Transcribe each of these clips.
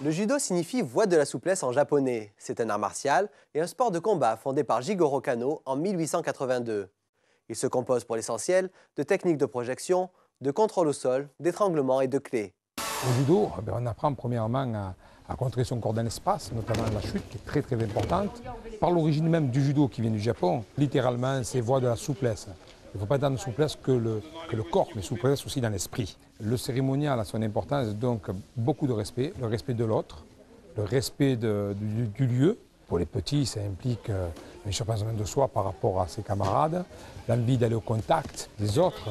Le judo signifie voie de la souplesse en japonais. C'est un art martial et un sport de combat fondé par Jigoro Kano en 1882. Il se compose pour l'essentiel de techniques de projection, de contrôle au sol, d'étranglement et de clés. Au judo, on apprend premièrement à contrer son corps dans l'espace, notamment la chute qui est très très importante. Par l'origine même du judo qui vient du Japon, littéralement c'est voie de la souplesse. Il ne faut pas tant de souplesse que le corps, mais souplesse aussi dans l'esprit. Le cérémonial a son importance, donc beaucoup de respect, le respect de l'autre, le respect du lieu. Pour les petits, ça implique un surpassement de soi par rapport à ses camarades, l'envie d'aller au contact des autres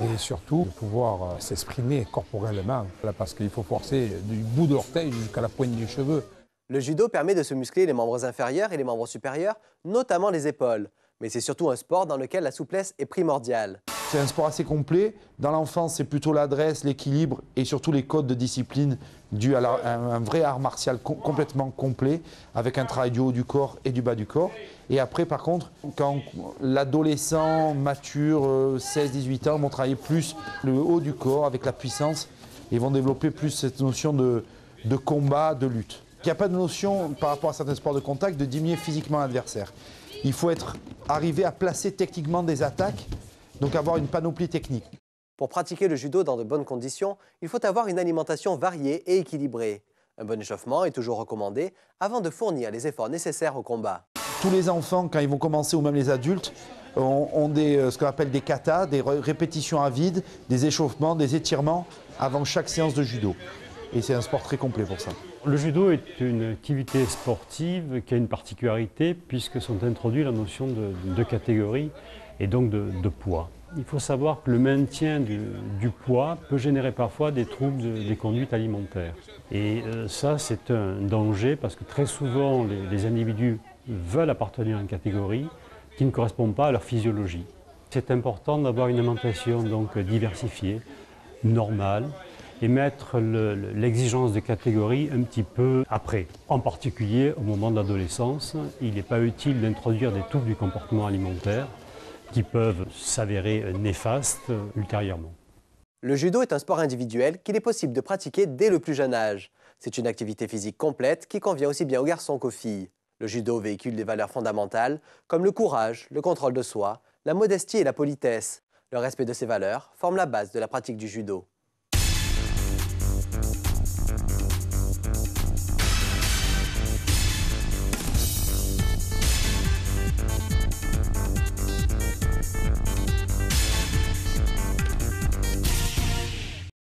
et surtout de pouvoir s'exprimer corporellement, parce qu'il faut forcer du bout de l'orteil jusqu'à la pointe des cheveux. Le judo permet de se muscler les membres inférieurs et les membres supérieurs, notamment les épaules. Mais c'est surtout un sport dans lequel la souplesse est primordiale. C'est un sport assez complet. Dans l'enfance, c'est plutôt l'adresse, l'équilibre et surtout les codes de discipline dus à un vrai art martial complètement complet avec un travail du haut du corps et du bas du corps. Et après, par contre, quand l'adolescent mature, 16-18 ans, vont travailler plus le haut du corps avec la puissance et vont développer plus cette notion de combat, de lutte. Il n'y a pas de notion, par rapport à certains sports de contact, de diminuer physiquement l'adversaire. Il faut arriver à placer techniquement des attaques, donc avoir une panoplie technique. Pour pratiquer le judo dans de bonnes conditions, il faut avoir une alimentation variée et équilibrée. Un bon échauffement est toujours recommandé avant de fournir les efforts nécessaires au combat. Tous les enfants, quand ils vont commencer, ou même les adultes, ont ce qu'on appelle des katas, des répétitions à vide, des échauffements, des étirements avant chaque séance de judo. Et c'est un sport très complet pour ça. Le judo est une activité sportive qui a une particularité puisque sont introduites la notion de catégorie et donc de poids. Il faut savoir que le maintien du poids peut générer parfois des troubles des conduites alimentaires. Et ça, c'est un danger parce que très souvent, les individus veulent appartenir à une catégorie qui ne correspond pas à leur physiologie. C'est important d'avoir une alimentation donc diversifiée, normale, et mettre l'exigence de catégorie un petit peu après. En particulier, au moment de l'adolescence, il n'est pas utile d'introduire des troubles du comportement alimentaire qui peuvent s'avérer néfastes ultérieurement. Le judo est un sport individuel qu'il est possible de pratiquer dès le plus jeune âge. C'est une activité physique complète qui convient aussi bien aux garçons qu'aux filles. Le judo véhicule des valeurs fondamentales comme le courage, le contrôle de soi, la modestie et la politesse. Le respect de ces valeurs forme la base de la pratique du judo.